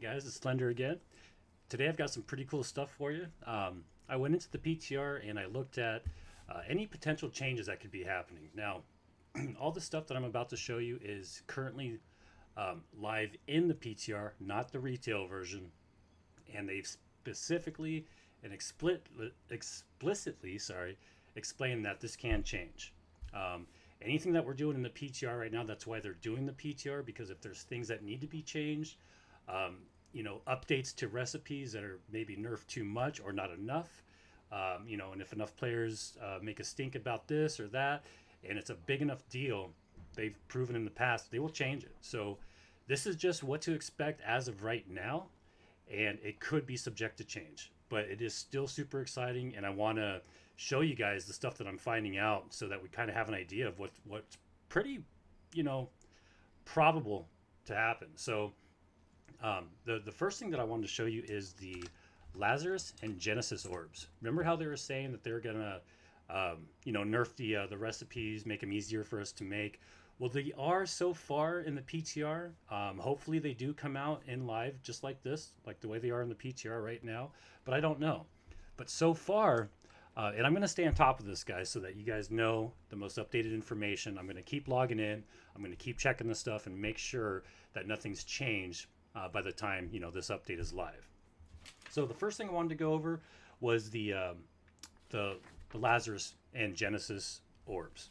Hey guys, it's Slender again. Today I've got some pretty cool stuff for you. I went into the PTR and I looked at any potential changes that could be happening. Now, all the stuff that I'm about to show you is currently live in the PTR, not the retail version, and they've specifically and explicitly, explained that this can change. Um, Anything that we're doing in the PTR right now, that's why they're doing the PTR, because if there's things that need to be changed, um, updates to recipes that are maybe nerfed too much or not enough, and if enough players make a stink about this or that, and it's a big enough deal, they've proven in the past they will change it. So this is just what to expect as of right now, and it could be subject to change, but it is still super exciting, and I want to show you guys the stuff that I'm finding out so that we kind of have an idea of what's pretty, you know, probable to happen. So the first thing that I wanted to show you is the Lazarus and Genesis orbs. Remember how they were saying that they're gonna, nerf the recipes, make them easier for us to make. Well, they are so far in the PTR. Hopefully, they do come out in live just like this, like the way they are in the PTR right now. But I don't know. But so far, and I'm going to stay on top of this, guys, so that you guys know the most updated information. I'm going to keep logging in. I'm going to keep checking the stuff and make sure that nothing's changed by the time this update is live. So the first thing I wanted to go over was the Lazarus and Genesis orbs.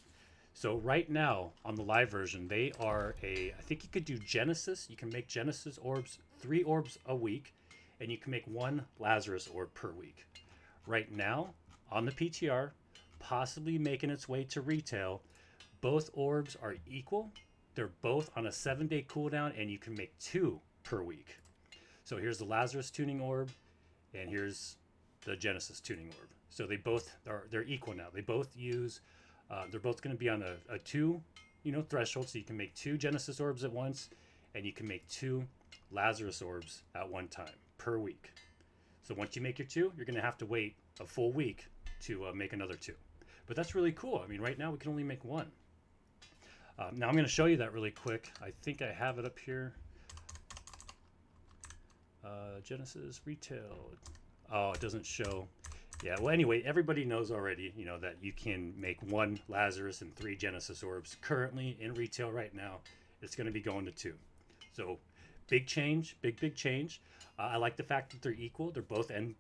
So right now on the live version, they are I think you could do Genesis. You can make Genesis orbs, 3 orbs a week, and you can make 1 Lazarus orb per week. Right now on the PTR, possibly making its way to retail, both orbs are equal. They're both on a 7-day cooldown, and you can make 2 per week. So here's the Lazarus tuning orb, and here's the Genesis tuning orb. So they're equal now. They both use they're both going to be on a 2 threshold, so you can make 2 Genesis orbs at once, and you can make 2 Lazarus orbs at one time per week. So once you make your 2, you're going to have to wait a full week to make another 2. But that's really cool. I mean, right now we can only make 1. Now I'm going to show you that really quick. I think I have it up here. Genesis retail. Oh, it doesn't show. Yeah, well, anyway, everybody knows already, that you can make 1 Lazarus and 3 Genesis orbs. Currently in retail right now, it's going to be going to 2. So big change, big change. I like the fact that they're equal. They're both end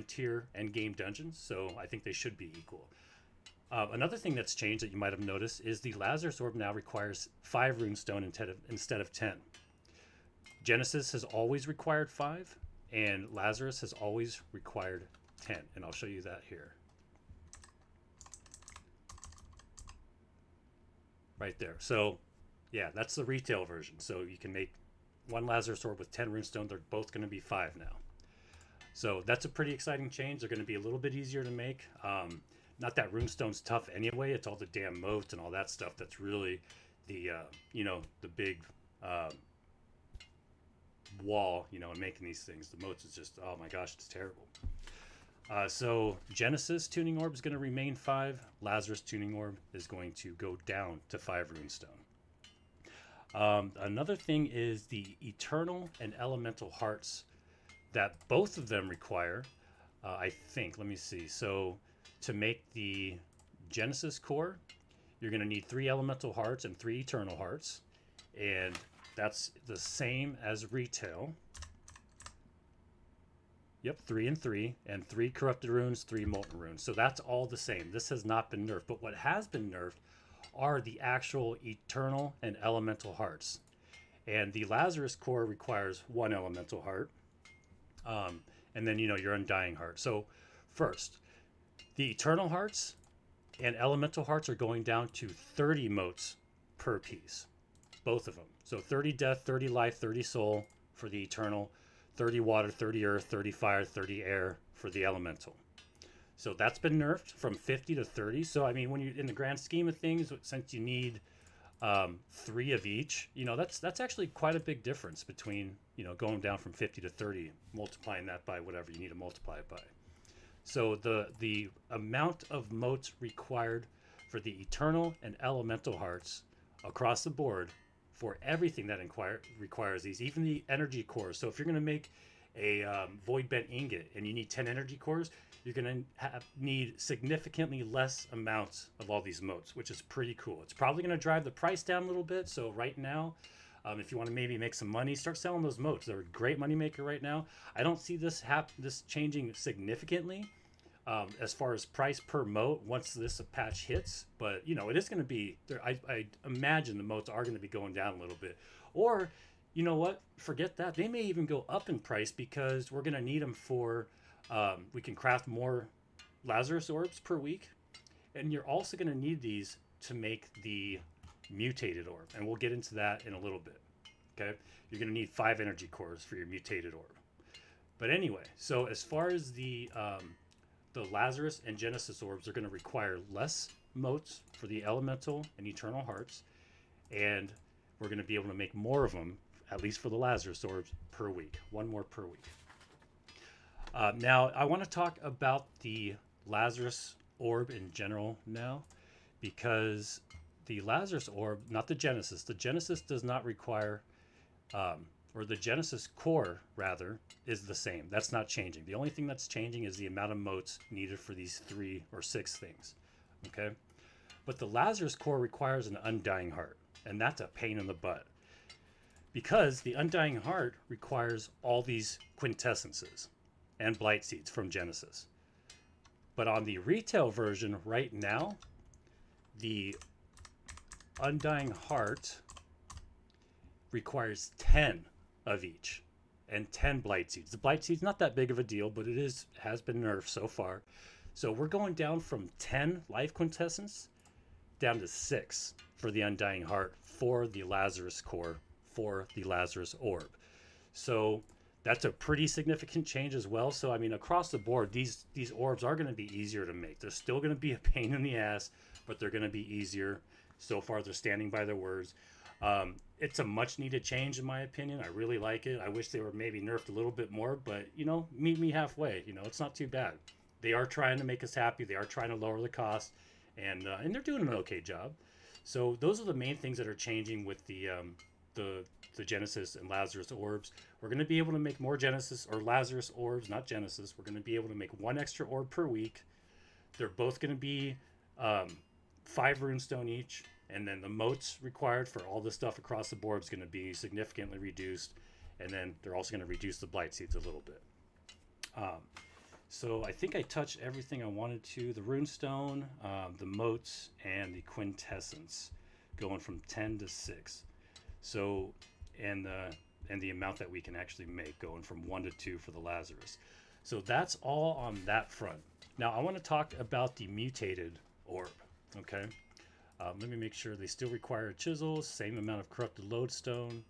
tier end game dungeons, so I think they should be equal. Another thing that's changed that you might have noticed is the Lazarus Orb now requires 5 runestone instead of 10. Genesis has always required 5, and Lazarus has always required 10, and I'll show you that here. Right there. So, yeah, that's the retail version. So you can make 1 Lazarus Orb with 10 runestone. They're both going to be 5 now. So that's a pretty exciting change. They're going to be a little bit easier to make. Not that runestone's tough anyway. It's all the damn moats and all that stuff that's really the the big wall in making these things. The moats is just, oh my gosh, it's terrible. So Genesis tuning orb is going to remain 5. Lazarus tuning orb is going to go down to 5 runestone. Another thing is the eternal and elemental hearts that both of them require. I think, let me see. So to make the Genesis core, you're going to need 3 elemental hearts and 3 eternal hearts, and that's the same as retail. Yep, 3 and 3, and 3 corrupted runes, 3 molten runes. So that's all the same. This has not been nerfed, but what has been nerfed are the actual eternal and elemental hearts. And the Lazarus core requires 1 elemental heart, and then your undying heart. So first, the eternal hearts and elemental hearts are going down to 30 motes per piece, both of them. So 30 death, 30 life, 30 soul for the eternal, 30 water, 30 earth, 30 fire, 30 air for the elemental. So that's been nerfed from 50 to 30. So I mean, when you're in the grand scheme of things, since you need 3 of each, that's actually quite a big difference between going down from 50 to 30, multiplying that by whatever you need to multiply it by. So the amount of motes required for the eternal and elemental hearts across the board for everything that requires these, even the energy cores. So if you're going to make a void bent ingot and you need 10 energy cores, you're going to need significantly less amounts of all these motes, which is pretty cool. It's probably going to drive the price down a little bit. So right now, if you want to maybe make some money, start selling those motes. They're a great money maker right now. I don't see this changing significantly as far as price per mote once this patch hits. But it is going to be there. I imagine the motes are going to be going down a little bit. Or you know what? Forget that. They may even go up in price because we're going to need them for. We can craft more Lazarus Orbs per week, and you're also going to need these to make the Mutated Orb, and we'll get into that in a little bit. Okay, you're going to need 5 energy cores for your Mutated Orb. But anyway, so as far as the Lazarus and Genesis Orbs are going to require less motes for the Elemental and Eternal Hearts, and we're going to be able to make more of them, at least for the Lazarus Orbs, per week. 1 more per week. Now, I want to talk about the Lazarus Orb in general now, because the Lazarus Orb, not the Genesis does not require, or the Genesis core, rather, is the same. That's not changing. The only thing that's changing is the amount of motes needed for these 3 or 6 things, okay? But the Lazarus core requires an Undying Heart, and that's a pain in the butt, because the Undying Heart requires all these quintessences and blight seeds from Genesis. But on the retail version right now, the Undying Heart requires 10 of each and 10 blight seeds. The blight seed's not that big of a deal, but it has been nerfed so far. So we're going down from 10 life quintessence down to 6 for the Undying Heart for the Lazarus core for the Lazarus Orb. So that's a pretty significant change as well. So I mean, across the board, these orbs are going to be easier to make. They're still going to be a pain in the ass, but they're going to be easier. So far, they're standing by their words. It's a much needed change in my opinion. I really like it. I wish they were maybe nerfed a little bit more, but meet me halfway. It's not too bad. They are trying to make us happy. They are trying to lower the cost, and they're doing an okay job. So those are the main things that are changing with the Genesis and Lazarus Orbs. We're going to be able to make more Genesis or Lazarus Orbs, not Genesis. We're going to be able to make 1 extra orb per week. They're both going to be 5 runestone each, and then the motes required for all this stuff across the board is going to be significantly reduced, and then they're also going to reduce the blight seeds a little bit. So I think I touched everything I wanted to. The runestone, the motes, and the quintessence going from 10 to 6. So, and the amount that we can actually make going from 1 to 2 for the Lazarus. So that's all on that front. Now I want to talk about the Mutated Orb. Okay, let me make sure they still require a chisel, same amount of corrupted lodestone,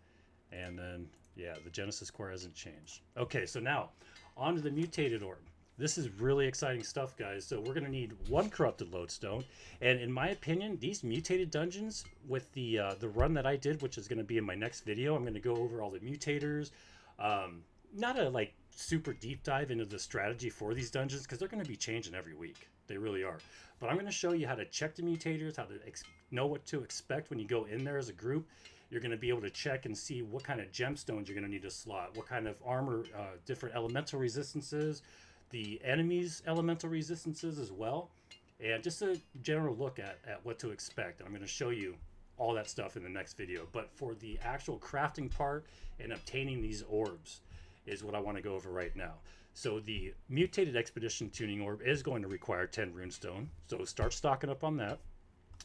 and then the Genesis core hasn't changed. Okay, so now on to the Mutated Orb. This is really exciting stuff, guys. So we're going to need 1 corrupted lodestone, and in my opinion, these mutated dungeons with the run that I did, which is going to be in my next video, I'm going to go over all the mutators. Not a super deep dive into the strategy for these dungeons because they're going to be changing every week. They really are. But I'm going to show you how to check the mutators, how to know what to expect when you go in there as a group. You're going to be able to check and see what kind of gemstones you're going to need to slot, what kind of armor, different elemental resistances, the enemy's elemental resistances as well, and just a general look at what to expect. And I'm going to show you all that stuff in the next video. But for the actual crafting part and obtaining these orbs is what I want to go over right now. So the Mutated Expedition Tuning Orb is going to require 10 runestone. So start stocking up on that.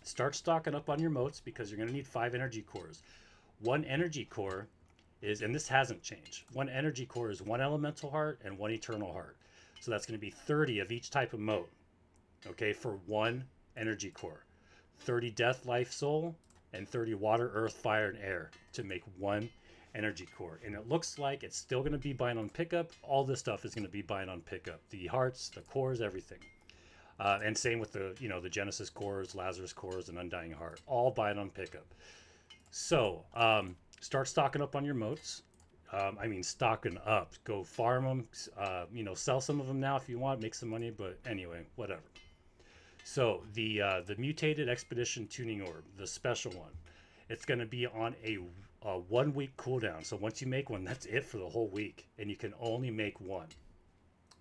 Start stocking up on your motes because you're going to need 5 energy cores. 1 energy core is, and this hasn't changed, 1 energy core is 1 elemental heart and 1 eternal heart. So that's going to be 30 of each type of mote, okay, for 1 energy core. 30 death, life, soul, and 30 water, earth, fire, and air to make 1 energy core. And it looks like it's still going to be buying on pickup. All this stuff is going to be buying on pickup. The hearts, the cores, everything. And same with the Genesis cores, Lazarus cores, and Undying Heart. All buying on pickup. So start stocking up on your motes. Stocking up. Go farm them. Sell some of them now if you want. Make some money. But anyway, whatever. So the Mutated Expedition Tuning Orb, the special one. It's going to be on a 1 week cooldown. So once you make one, that's it for the whole week. And you can only make one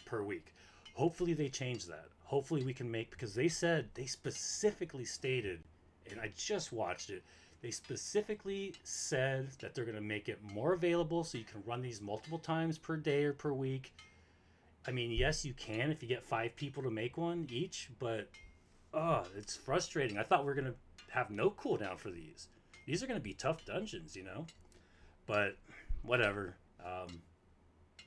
per week. Hopefully they change that. Hopefully we can make, because they specifically stated, and I just watched it, they specifically said that they're going to make it more available so you can run these multiple times per day or per week. I mean, yes, you can if you get 5 people to make one each, but it's frustrating. I thought we were going to have no cooldown for these. These are going to be tough dungeons, you know? But whatever.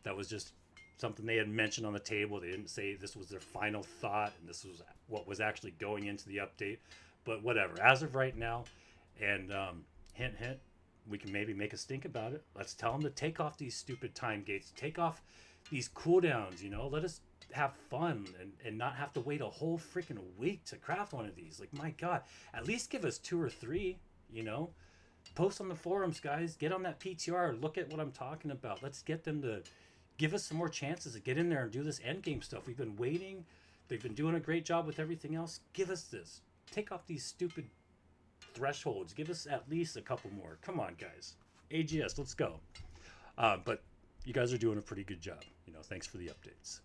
That was just something they had mentioned on the table. They didn't say this was their final thought and this was what was actually going into the update. But whatever. As of right now, and hint, hint, we can maybe make a stink about it. Let's tell them to take off these stupid time gates. Take off these cooldowns, you know? Let us have fun and not have to wait a whole freaking week to craft one of these. Like, my God. At least give us 2 or 3, you know? Post on the forums, guys. Get on that PTR. Look at what I'm talking about. Let's get them to give us some more chances to get in there and do this endgame stuff. We've been waiting. They've been doing a great job with everything else. Give us this. Take off these stupid thresholds. Give us at least a couple more. Come on, guys. AGS, let's go. But you guys are doing a pretty good job. You know, thanks for the updates.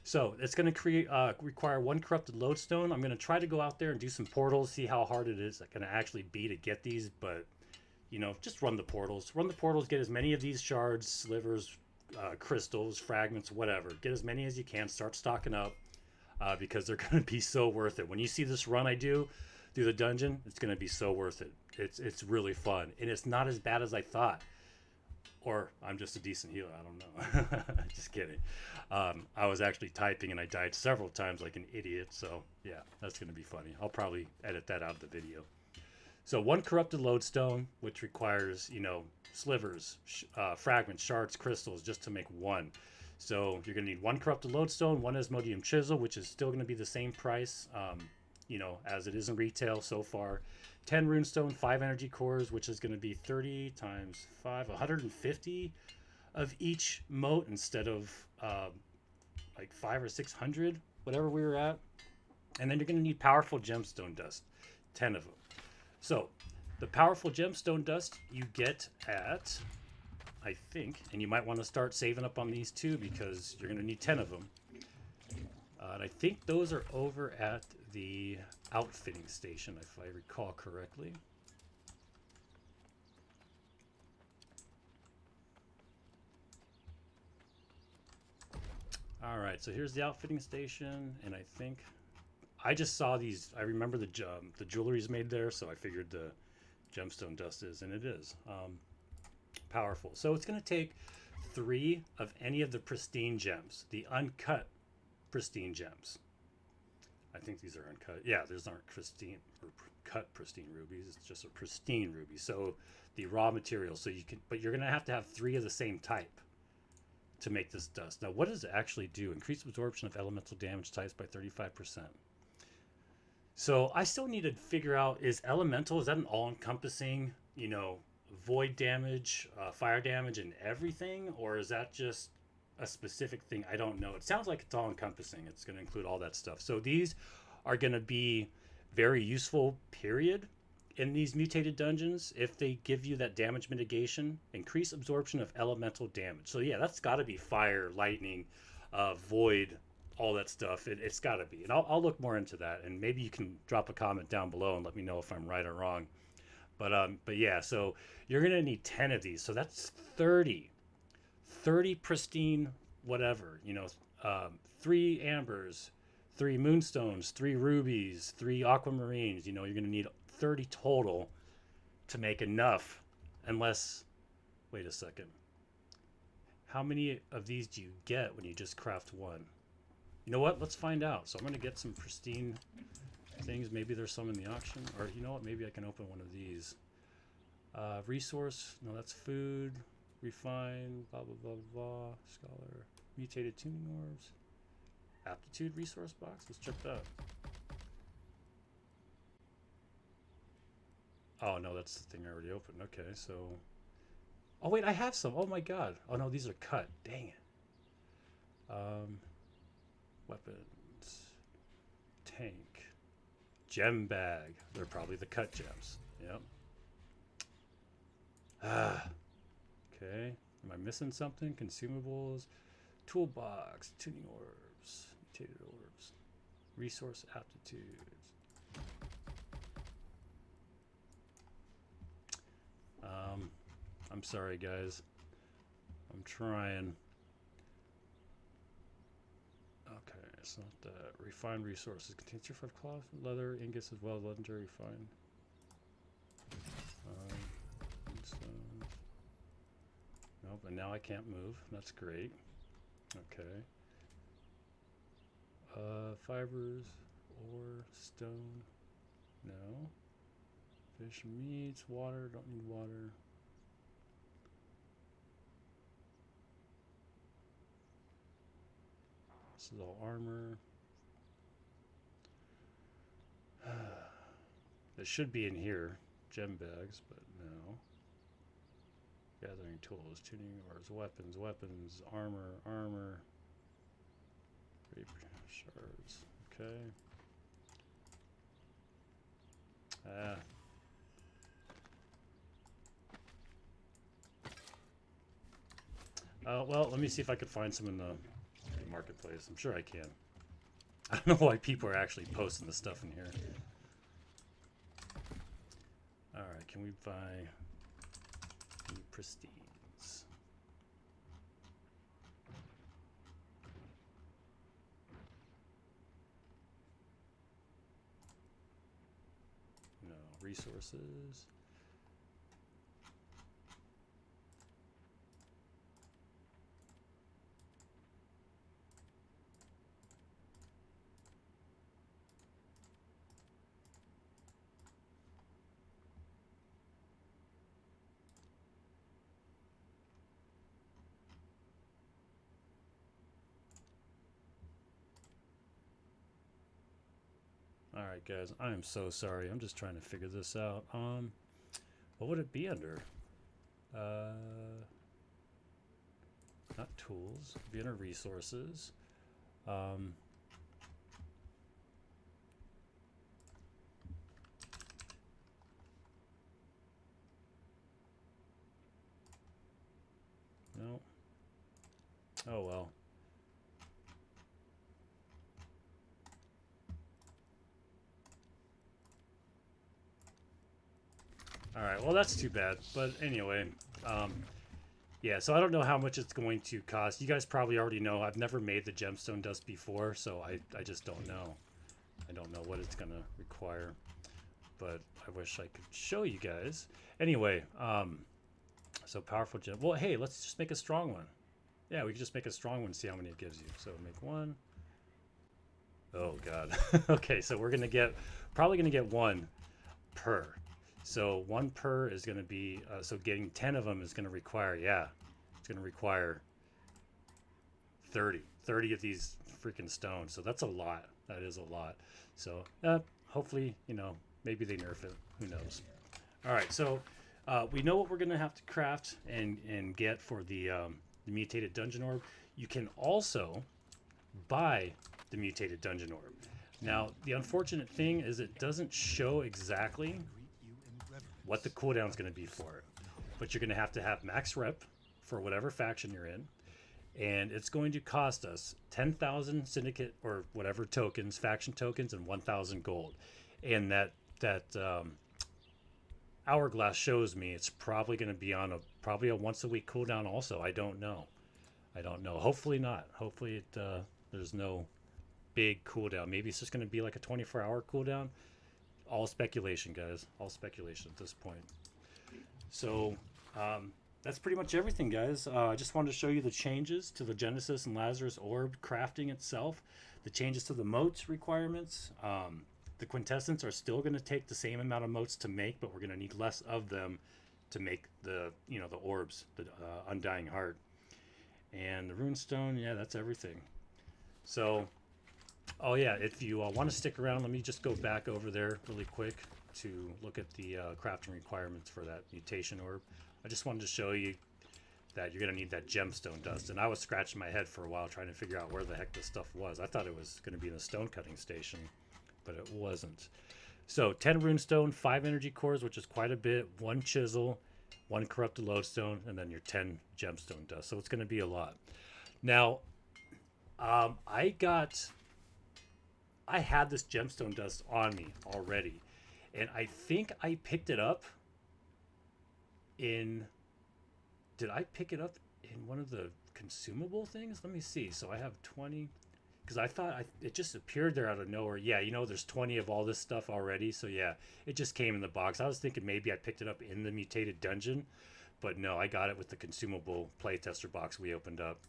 So it's going to require 1 corrupted lodestone. I'm going to try to go out there and do some portals, see how hard it is going to actually be to get these. But, you know, just run the portals. Run the portals, get as many of these shards, slivers, crystals, fragments, whatever. Get as many as you can. Start stocking up because they're going to be so worth it. When you see this run I do through the dungeon, it's going to be so worth it. It's really fun. And it's not as bad as I thought. Or I'm just a decent healer. I don't know. Just kidding. I was actually typing and I died several times like an idiot. So, yeah, that's going to be funny. I'll probably edit that out of the video. So 1 corrupted lodestone, which requires, you know, slivers, fragments, shards, crystals, just to make 1. So you're going to need 1 corrupted lodestone, 1 Asmodeum chisel, which is still going to be the same price, you know, as it is in retail so far. 10 runestone, 5 energy cores, which is going to be 30 times 5, 150 of each mote instead of like 500 or 600, whatever we were at. And then you're going to need powerful gemstone dust, 10 of them. So the powerful gemstone dust you get at, I think, and you might want to start saving up on these too because you're going to need 10 of them. And I think those are over at the outfitting station, if I recall correctly. All right, so here's the outfitting station, and I think I just saw these. I remember the jewelry's made there, so I figured the gemstone dust is, and it is powerful. So it's going to take 3 of any of the pristine gems, the uncut pristine gems. I think these are uncut. Yeah, these aren't pristine or cut pristine rubies. It's just a pristine ruby. So the raw material. So you can, but you're going to have 3 of the same type to make this dust. Now, what does it actually do? Increase absorption of elemental damage types by 35%. So I still need to figure out, is elemental, is that an all-encompassing, you know, void damage, fire damage, and everything? Or is that just a specific thing? I don't know. It sounds like it's all-encompassing. It's going to include all that stuff. So these are going to be very useful, period, in these mutated dungeons if they give you that damage mitigation. Increase absorption of elemental damage. So yeah, that's got to be fire, lightning, void, all that stuff. It's got to be. And I'll look more into that. And maybe you can drop a comment down below and let me know if I'm right or wrong. But yeah, so you're going to need 10 of these. So that's 30 pristine whatever, you know, 3 ambers, 3 moonstones, 3 rubies, 3 aquamarines. You know, you're going to need 30 total to make enough, unless, wait a second, how many of these do you get when you just craft 1? You know what, let's find out. So I'm going to get some pristine things. Maybe there's some in the auction, or you know what, maybe I can open one of these. Resource, no, that's food. Refine, blah, blah, blah, blah. Scholar, mutated tuning orbs. Aptitude resource box, let's check that. Oh, no, that's the thing I already opened. Okay, so... Oh, wait, I have some. Oh, my God. Oh, no, these are cut. Dang it. Weapons. Tank. Gem bag. They're probably the cut gems. Yep. Ah, okay. Am I missing something? Consumables, toolbox, tuning orbs, mutated orbs, resource aptitudes. I'm sorry, guys. I'm trying. Okay, it's not that. Refined resources contains your cloth, leather, ingots as well as legendary refined. Nope, and now I can't move. That's great. Okay. Fibers, ore, stone. No. Fish, meats, water. Don't need water. This is all armor. It should be in here. Gem bags, but no. Gathering tools, tuning ores, weapons, armor. Shards. Okay. Well, let me see if I could find some in the marketplace. I'm sure I can. I don't know why people are actually posting the stuff in here. Alright, can we buy any pristines? No. Resources. Alright guys, I am so sorry. I'm just trying to figure this out. What would it be under? Not tools. It'd be under resources. No. Oh well. Alright, well that's too bad. But anyway, yeah, so I don't know how much it's going to cost. You guys probably already know. I've never made the Gemstone Dust before, so I just don't know. I don't know what it's going to require. But I wish I could show you guys. Anyway, so powerful gem. Well, hey, let's just make a strong one. Yeah, we can just make a strong one and see how many it gives you. So make one. Oh, God. Okay, so we're going to get, probably going to get one per. So one per is going to be, so getting 10 of them is going to require, yeah, it's going to require 30 of these freaking stones. So that's a lot. That is a lot. So hopefully, you know, maybe they nerf it. Who knows? All right, so we know what we're going to have to craft and get for the Mutated Dungeon Orb. You can also buy the Mutated Dungeon Orb. Now, the unfortunate thing is it doesn't show exactly what the cooldown is going to be for it. But you're going to have max rep for whatever faction you're in. And it's going to cost us 10,000 syndicate or whatever tokens, faction tokens, and 1,000 gold. And that hourglass shows me it's probably going to be on probably a once a week cooldown also. I don't know. Hopefully not. Hopefully there's no big cooldown. Maybe it's just going to be like a 24-hour cooldown. All speculation, guys. All speculation at this point. So that's pretty much everything, guys. I just wanted to show you the changes to the Genesis and Lazarus Orb crafting itself, the changes to the motes requirements. The quintessence are still going to take the same amount of motes to make, but we're going to need less of them to make the the orbs, the Undying Heart, and the runestone. Yeah, that's everything. So. Oh yeah, if you want to stick around, let me just go back over there really quick to look at the crafting requirements for that mutation orb. I just wanted to show you that you're going to need that gemstone dust. And I was scratching my head for a while trying to figure out where the heck this stuff was. I thought it was going to be in the stone cutting station, but it wasn't. So 10 runestone, 5 energy cores, which is quite a bit, 1 chisel, 1 corrupted lodestone, and then your 10 gemstone dust. So it's going to be a lot. Now, I had this gemstone dust on me already, and I think I picked it up in. Did I pick it up in one of the consumable things? Let me see. So I have 20, because I thought it just appeared there out of nowhere. Yeah, there's 20 of all this stuff already. So yeah, it just came in the box. I was thinking maybe I picked it up in the mutated dungeon, but no, I got it with the consumable playtester box we opened up.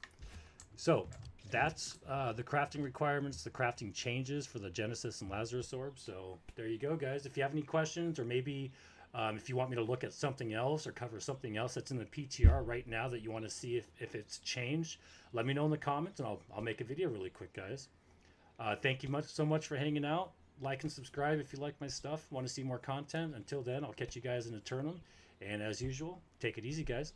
So that's the crafting requirements, the crafting changes for the Genesis and Lazarus Orb. So there you go, guys. If you have any questions, or maybe if you want me to look at something else or cover something else that's in the PTR right now that you want to see if it's changed, let me know in the comments, and I'll make a video really quick, guys. Thank you so much for hanging out. Like and subscribe if you like my stuff, want to see more content. Until then, I'll catch you guys in Eternum. And as usual, take it easy, guys.